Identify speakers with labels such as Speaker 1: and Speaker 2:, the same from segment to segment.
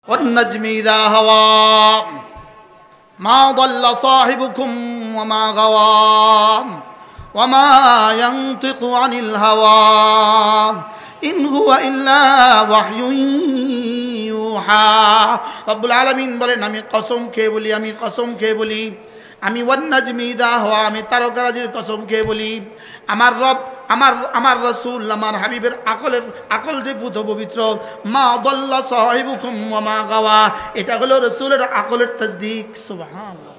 Speaker 1: والنجم إذا هوى ما ضل صاحبكم وما غوى وما ينطق عن الهوى إن هو إلا وحي يوحى রব্বুল আলামিন বলেন আমি কসম খেয়ে বলি আমি ওয়ান-নাজমি ইযা হাওয়া আমি তারকারাজির কসম খেয়ে বলি আমার রব আমার রাসূল আমার হাবিবের আকল যে পুত পবিত্র মা দাল্লা সাহিবুকুম ওয়া মা গাওয়া এটা হলো রাসূলের আকলের তাসদীক সুবহানাল্লাহ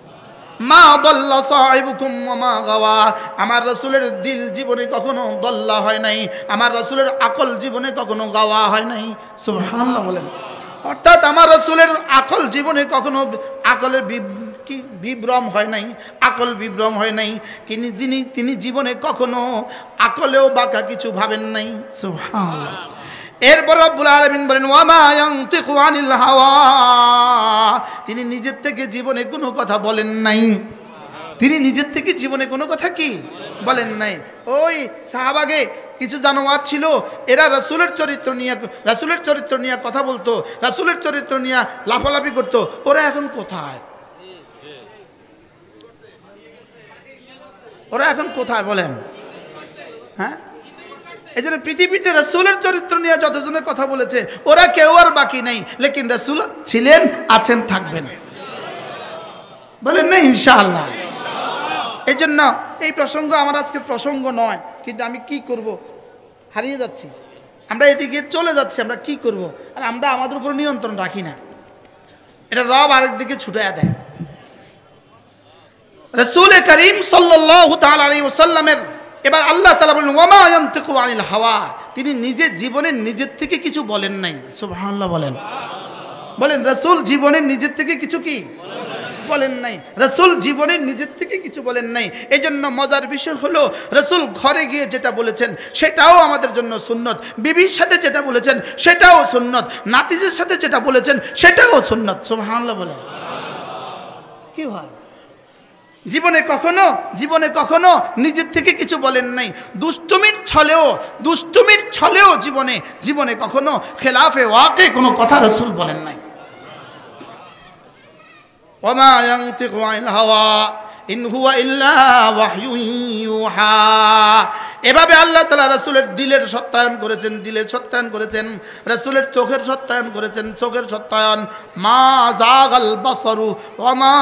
Speaker 1: মা দাল্লা সাহিবুকুম ওয়া মা গাওয়া আমার রাসূলের দিল জীবনে কখনো দল্লা হয় নাই আমার রাসূলের আকল জীবনে কখনো গাওয়া হয় নাই সুবহানাল্লাহ বলেন অর্থাৎ আমার রাসূলের আকল জীবনে কখনো আকলের বিভ্রম হয় নাই আকল বিভ্রম হয় নাই তিনি জীবনে কখনো আকলেও বাঁকা কিছু ভাবেন নাই সুবহানাল্লাহ এরপর রব্বুল আলামিন বলেন ওয়া মা ইয়ানতিকু আনিল হাওয়া তিনি নিজের থেকে জীবনে কোনো কথা বলেন নাই তিনি নিজের থেকে জীবনে কোনো কথা কি বলেন নাই ওই সাহাবাগে কিছু জানোয়ার ছিল এরা রাসূলের চরিত্র নিয়ে কথা বলতো রাসূলের চরিত্র নিয়ে লাফালাফি করতো ওরা এখন কোথায় বলেন হ্যাঁ এজন্য পৃথিবীতে রাসূলের চরিত্র নিয়ে যতজনে কথা বলেছে ওরা কেউ আর বাকি নাই লেকিন রাসূল ছিলেন আছেন থাকবেন বলেন না ইনশাআল্লাহ এজন্য এই প্রসঙ্গ আমার আজকের প্রসঙ্গ নয় কিন্তু আমি কি করব হারিয়ে যাচ্ছি আমরা এদিকে চলে যাচ্ছি আমরা কি করব আর আমরা আমাদের উপর নিয়ন্ত্রণ রাখি না এটা রব আরেকদিকে ছুটায়া দেয় রাসূল করিম সাল্লাল্লাহু তাআলা আলাইহি ওয়াসাল্লামের এবার আল্লাহ তাআলা বলেন ওয়া মা ইয়ানতিকু আনিল হাওয়া তিনি নিজের জীবনে নিজের থেকে কিছু বলেন নাই সুবহানাল্লাহ বলেন রাসূল জীবনে নিজের থেকে কিছু কি বলেন নাই রাসূল জীবনের নিজের থেকে কিছু বলেন নাই এজন্য মজার বিষয় হলো রাসূল ঘরে গিয়ে যেটা বলেছেন সেটাও আমাদের জন্য সুন্নত বিবির সাথে যেটা বলেছেন সেটাও সুন্নত নাতিজের সাথে যেটা বলেছেন সেটাও সুন্নত সুবহানাল্লাহ বলেন কি হয় জীবনে কখনো নিজের থেকে কিছু বলেন নাই দুষ্টুমির ছলেও জীবনে কখনো খেলাফে ওয়াকে কোনো কথা রাসূল বলেন নাই ওয়ামা ইয়ানতিকু আনিল হাওয়া ইন হুয়া ইল্লা ওয়াহয়ুন ইউহা এভাবে আল্লাহ তাআলা রাসূলের দিলের সত্যায়ন করেছেন রাসূলের চোখের সত্যায়ন করেছেন চোখের সত্যায়ন মা যাগাল বাসারু ওয়ামা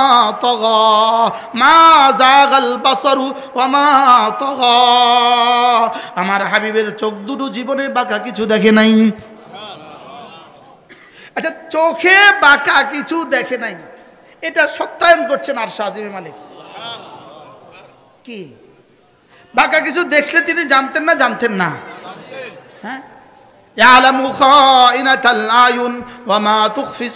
Speaker 1: তাগা ওয়ামা তাগা আমার হাবিবের চোখ দুটো জীবনে বাঁকা কিছু দেখে নাই আচ্ছা চোখে বাঁকা কিছু দেখে নাই এটা সত্যায়ন করছেন আরশ আজিমে মালিক কি বাঁকা কিছু দেখলে তিনি জানতেন না হ্যাঁ ইয়ালামু খাইনাতাল আয়ুন ওয়া মা তুখফিস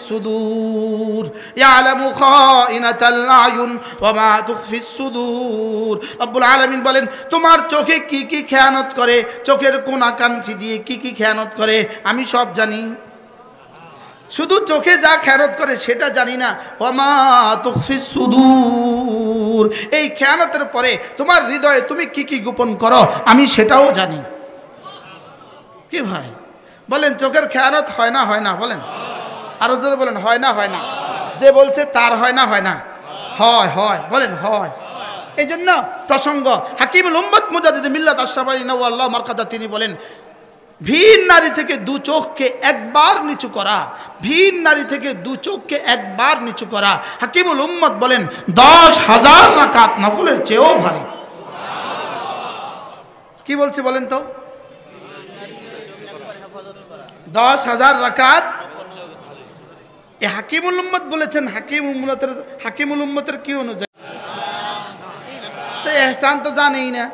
Speaker 1: সুদূর রব্বুল আলামিন বলেন তোমার চোখে কি কি খেয়ানত করে চোখের কোনা কাঞ্চি দিয়ে কি কি খেয়ানত করে আমি সব জানি শুধু চোখে যা খেয়ানত করে সেটা জানি না ওয়ামা তুখফিস সুদূর এই খেয়ানতের পরে তোমার হৃদয়ে তুমি কি কি গোপন করো আমি সেটাও জানি কি ভাই বলেন চোখের খেয়ানত হয় না বলেন আরো জোরে বলেন হয় না যে বলছে তার হয় না হয় বলেন হয় এই জন্য প্রসঙ্গ হাকিমুল উম্মত মুজাদ্দিদ মিল্লাত আশরাফ আলী নওয়াল্লাহ মারকাদা তিনি বলেন ভিন নারী থেকে দু চোখকে একবার নিচু করা হাকিমুল উম্মত বলেন 10,000 রাকাত নফলের চেয়েও ভারী কি বলছে বলেন তো 10,000 রাকাত এ হাকিমুল উম্মত বলেছেন হাকিমুল উম্মতের কি অনুযায়ী তো এহসান তো জানেই না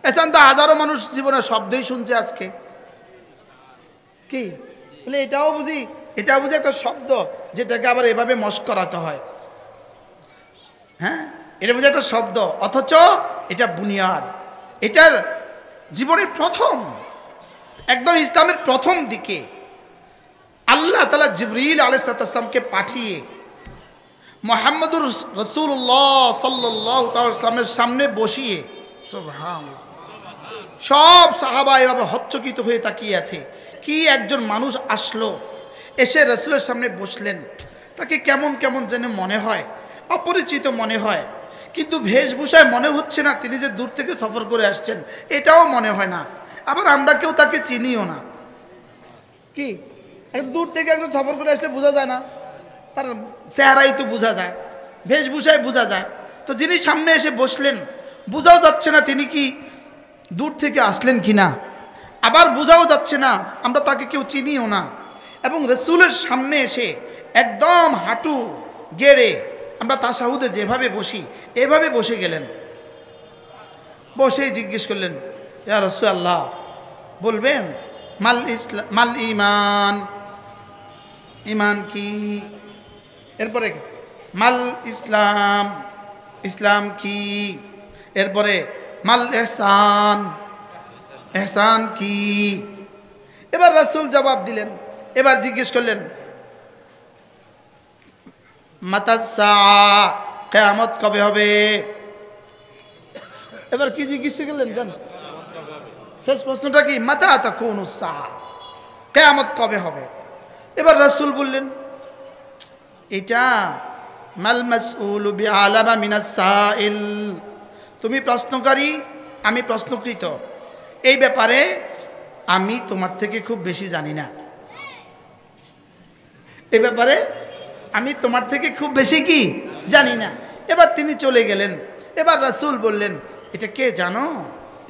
Speaker 1: এহসান তো হাজারো মানুষ জীবনে শব্দই শুনছে আজকে কি বলে এটাও বুঝি একটা শব্দ যেটাকে আবার এভাবে মস্করাতে হয় হ্যাঁ এটা বুঝি একটা শব্দ অথচ এটা বুনিয়াদ এটা জীবনের প্রথম একদম ইসলামের প্রথম দিকে আল্লাহ তাআলা জিবরিল আলাইহিস সালামকে পাঠিয়ে মুহাম্মদুর রাসূলুল্লাহ সাল্লাল্লাহু তাআলা সাল্লামের সামনে বসিয়ে সুবহানাল্লাহ সব সাহাবা এভাবে হচ্চকিত হয়ে তাকিয়ে আছে কি একজন মানুষ আসলো এসে রাসূলের সামনে বসলেন। তাকে কেমন কেমন যেন মনে হয়, অপরিচিত মনে হয়, কিন্তু বেশভূষায় মনে হচ্ছে না তিনি যে দূর থেকে সফর করে আসছেন, এটাও মনে হয় না। আবার আমরা কেউ তাকে চিনিও না। কি দূর থেকে একজন সফর করে আসলে বোঝা যায় না? তার চেহারাই তো বোঝা যায়, বেশভূষায় বোঝা যায়। তো যিনি সামনে এসে বসলেন, বোঝাও যাচ্ছে না তিনি কি দূর থেকে আসলেন কিনা, আবার বোঝাও যাচ্ছে না আমরা তাকে কেউ চিনিও না। এবং রাসূলের সামনে এসে একদম হাঁটু গেড়ে আমরা তাশাহুদে যেভাবে বসি এভাবে বসে গেলেন। বসেই জিজ্ঞেস করলেন, ইয়া রাসূলুল্লাহ, বলবেন মাল ঈমান, ঈমান কি? এরপরে মাল ইসলাম, ইসলাম কি? এরপরে মাল ইহসান, ইহসান কি? এবার রাসূল জবাব দিলেন। এবার জিজ্ঞেস করলেন, মাতাস সাআ, কিয়ামত কবে হবে? এবার কি জিজ্ঞেস করলেন জান? শেষ প্রশ্নটা কি? মাতা তাকুনুস সাআ, কিয়ামত কবে হবে? এবার রাসূল বললেন, এটা মাল মাসউলু বিআলামা মিনাস সাইল, তুমি প্রশ্নকারী, আমি প্রশ্নকৃত, এই ব্যাপারে আমি তোমার থেকে খুব বেশি জানি না। এই ব্যাপারে আমি তোমার থেকে খুব বেশি কি জানি না। এবার তিনি চলে গেলেন। এবার রাসূল বললেন, এটা কে জানো?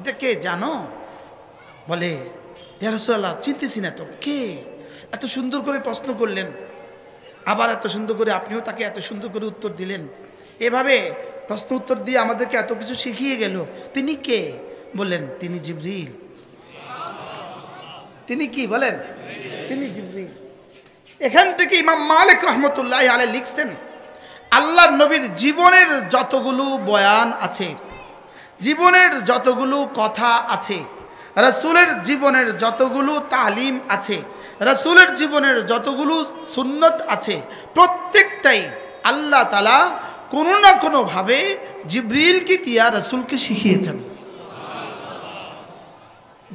Speaker 1: এটা কে জানো? বলে, ইয়া রাসূলুল্লাহ, চিনতেছি না তো, কে? এত সুন্দর করে প্রশ্ন করলেন, আবার এত সুন্দর করে আপনিও তাকে এত সুন্দর করে উত্তর দিলেন। এভাবে প্রশ্ন উত্তর দিয়ে আমাদেরকে এত কিছু শিখিয়ে গেল। তিনি কে? বললেন, তিনি জিবরিল। তিনি কি বলেন? তিনি জিবরিল। এখান থেকে ইমাম মালিক রহমতুল্লাহ আলাইহি লিখছেন, আল্লাহর নবীর জীবনের যতগুলো বয়ান আছে, জীবনের যতগুলো কথা আছে, রাসূলের জীবনের যতগুলো তালিম আছে, রাসূলের জীবনের যতগুলো সুন্নত আছে, প্রত্যেকটাই আল্লাহ তাআলা কোনো না কোনোভাবে জিবরিলকে দিয়া রাসূলকে শিখিয়েছেন।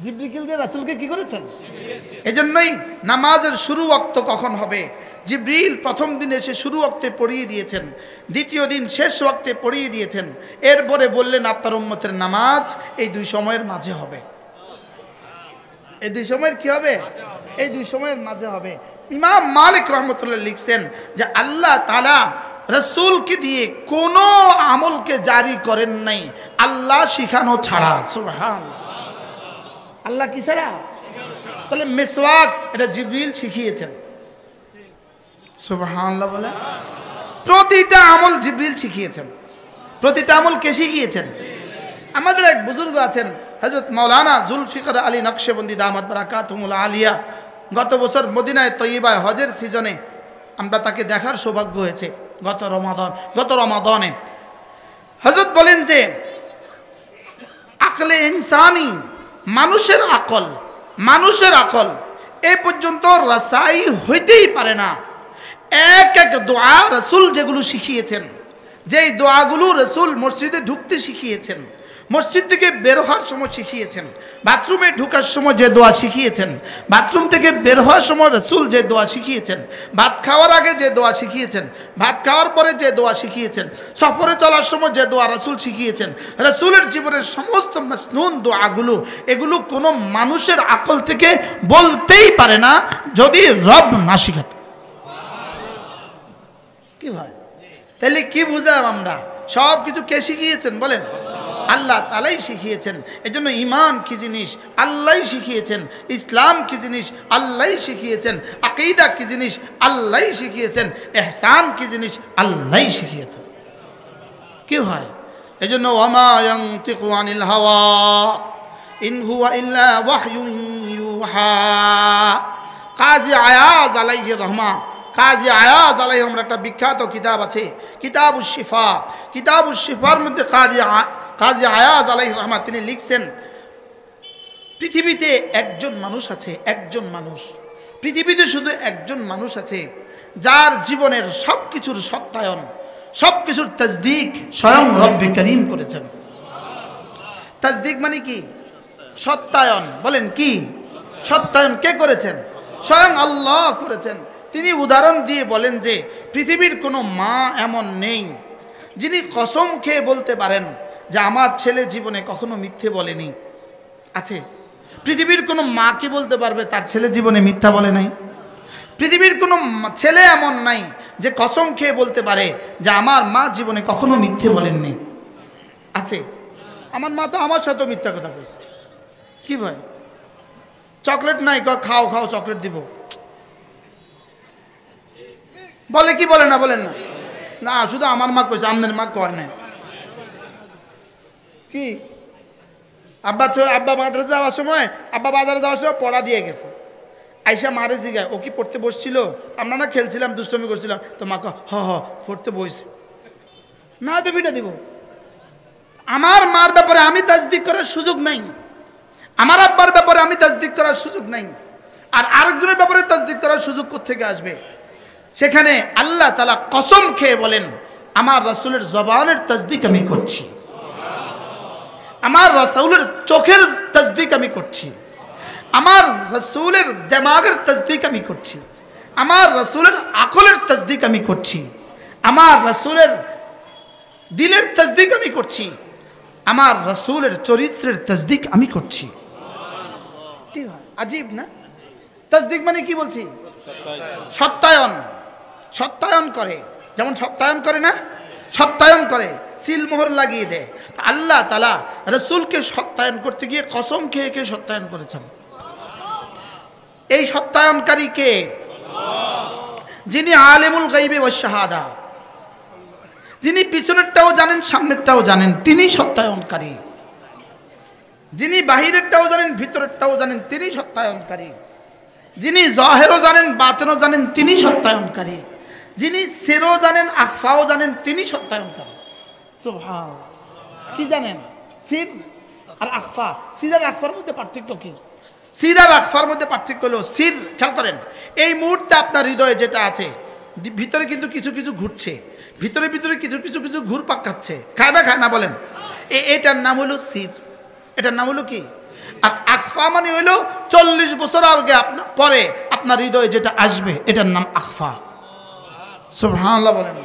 Speaker 1: জিবরিল দিয়ে রাসূলকে কি করেছেন? এজন্যই নামাজের শুরু ওয়াক্ত কখন হবে, জিবরিল প্রথম দিন এসে শুরু ওয়াক্তে পড়িয়ে দিয়েছেন, দ্বিতীয় দিন শেষ ওয়াক্তে পড়িয়ে দিয়েছেন। এরপরে বললেন, আপনার উম্মতের নামাজ এই দুই সময়ের মাঝে হবে। এই দুই সময়ের কি হবে? এই দুই সময়ের মাঝে হবে। ইমাম মালিক রহমতুল্লাহ লিখছেন যে আল্লাহ তাআলা রাসূলকে দিয়ে কোনো আমলকে জারি করেন নাই আল্লাহ শিখানো ছাড়া। সুবহানাল্লাহ। আল্লাহ কি ছাড়া? তাহলে মিসওয়াক এটা জিবরিল শিখিয়েছেন। সুবহানাল্লাহ বলে। প্রতিটা আমল জিবরিল শিখিয়েছেন। প্রতিটা আমল কে শিখিয়েছেন? আমাদের এক বুজুর্গ আছেন হযরত মাওলানা জুলফিকার আলী নকশবন্দি দামাত বারাকাতুহুল আলিয়া। গত বছর মদিনায় তয়্যিবায় হজের সিজনে আমরা তাকে দেখার সৌভাগ্য হয়েছে। গত রমাদানে হযরত বলেন যে আকলে ইনসানি, মানুষের আকল এ পর্যন্ত রাসাই হইতেই পারে না। এক এক দোয়া রাসূল যেগুলো শিখিয়েছেন, যেই দোয়াগুলো রাসূল মসজিদে ঢুকতে শিখিয়েছেন, মসজিদ থেকে বের হওয়ার সময় শিখিয়েছেন, বাথরুমে ঢোকার সময় যে দোয়া শিখিয়েছেন, বাথরুম থেকে বের হওয়ার সময় রাসূল যে দোয়া শিখিয়েছেন, ভাত খাওয়ার আগে যে দোয়া শিখিয়েছেন, ভাত খাওয়ার পরে যে দোয়া শিখিয়েছেন, সফরে চলার সময় যে দোয়া রাসূল শিখিয়েছেন, রাসূলের জীবনের সমস্ত মাসনুন দোয়াগুলো, এগুলো কোনো মানুষের আকল থেকে বলতেই পারে না যদি রব না শিখাত। কি ভাই, তাহলে কি বুঝলাম আমরা? সব কিছু কে শিখিয়েছেন বলেন? আল্লাহ তাআলাই শিখিয়েছেন। এজন্য ঈমান কি জিনিস আল্লাহই শিখিয়েছেন, ইসলাম কি জিনিস আল্লাহই শিখিয়েছেন, আকীদা কি জিনিস আল্লাহই শিখিয়েছেন, ইহসান কি জিনিস আল্লাহই শিখিয়েছেন। কি হয়? এজন্য ওয়ামা ইয়ানতিকু আনিল হাওয়া ইন হুয়া ইল্লা ওয়াহয়ুন ইউহা। কাজী আয়াজ আলাইহির রহমা, কাজী আয়াজ আলাইহির রহমার একটা বিখ্যাত কিতাব আছে, কিতাবুশ শিফা। কিতাবুশ শিফার মধ্যে কাজী আয়াজ আলাইহির রহমা তিনি লিখছেন, পৃথিবীতে একজন মানুষ আছে, একজন মানুষ, পৃথিবীতে শুধু একজন মানুষ আছে যার জীবনের সব কিছুর সত্যায়ন, সব কিছুর তাসদিক স্বয়ং রব্বে করিম করেছেন। তাসদিক মানে কি? সত্যায়ন। বলেন কি সত্যায়ন কে করেছেন? স্বয়ং আল্লাহ করেছেন। তিনি উদাহরণ দিয়ে বলেন যে পৃথিবীর কোনো মা এমন নেই যিনি কসম খেয়ে বলতে পারেন যে আমার ছেলে জীবনে কখনো মিথ্যে বলেনি। আছে? পৃথিবীর কোনো মা কি বলতে পারবে তার ছেলে জীবনে মিথ্যা বলে নাই? পৃথিবীর কোনো ছেলে এমন নাই যে কসম খেয়ে বলতে পারে যে আমার মা জীবনে কখনো মিথ্যে বলেননি। আছে? আমার মা তো আমার সাথে মিথ্যা কথা বলছে। কি ভাই চকলেট নাই, খাও খাও চকলেট দিব, বলে কি বলে না? বলেন না? না শুধু আমার মা কইছে, আমনের মা কয় না। কি আব্বা মাদ্রাসা যাওয়ার সময়, আব্বা বাজারে যাওয়ার সময় পড়া দিয়ে গেছে, আইসা মারে জিগায় ও কি পড়তে বসছিল? আমরা না খেলছিলাম, দুষ্টমি করছিলাম, তো মা কয় হ পড়তে বসছে না, তো পিঠা দিব। আমার মার ব্যাপারে আমি তাসদিক করার সুযোগ নাই, আমার আব্বার ব্যাপারে আমি তাসদিক করার সুযোগ নাই, আর আরেকজনের ব্যাপারে তাসদিক করার সুযোগ কোত্থেকে আসবে? সেখানে আল্লাহ তাআলা কসম খেয়ে বলেন আমার রাসূলের জবানের তাসদিক আমি করছি, আমার রাসূলের চোখের তাসদিক আমি করছি, আমার রাসূলের দিমাগের তাসদিক আমি করছি, আমার রাসূলের আকলের তাসদিক আমি করছি, আমার রাসূলের দিলের তাসদিক আমি করছি, আমার রাসূলের চরিত্রের তাসদিক আমি করছি। কি হয় আজীব না? তাসদিক মানে কি বলছি? সত্যায়ন। সত্যায়ন করে, যেমন সত্যায়ন করে না, সত্যায়ন করে, সিলমোহর লাগিয়ে দেয়। তা আল্লাহ তাআলা রাসূলকে সত্যায়ন করতে গিয়ে কসম খেয়ে খেয়ে সত্যায়ন করেছেন। এই সত্যায়নকারী কে? যিনি আলিমুল গায়বি ওয়াশ শাহাদা, যিনি পিছনেরটাও জানেন সামনেরটাও জানেন, তিনি সত্যায়নকারী। যিনি বাহিরেরটাও জানেন ভিতরেরটাও জানেন, তিনি সত্যায়নকারী। যিনি জাহেরও জানেন বাতিনও জানেন, তিনি সত্যায়নকারী। যিনি সিরও জানেন আখফাও জানেন, তিনি সত্যায়নকারী। সুবহানাল্লাহ। কি জানেন? সির আর আখফা। সির আর আখফার মধ্যে পার্থক্য কি? সির আর আখফার মধ্যে পার্থক্য হলো, সির খেয়াল করেন, এই মুহূর্তে আপনার হৃদয়ে যেটা আছে ভিতরে কিন্তু কিছু কিছু ঘুরছে, ভিতরে ভিতরে কিছু কিছু কিছু ঘুরপাক খাচ্ছে, খায় না বলেন? এটার নাম হলো সির, এটার নাম হলো কি? আর আখফা মানে হইল 40 বছর আগে পরে আপনার হৃদয়ে যেটা আসবে, এটার নাম আখফা। সুবহানাল্লাহ বলেন।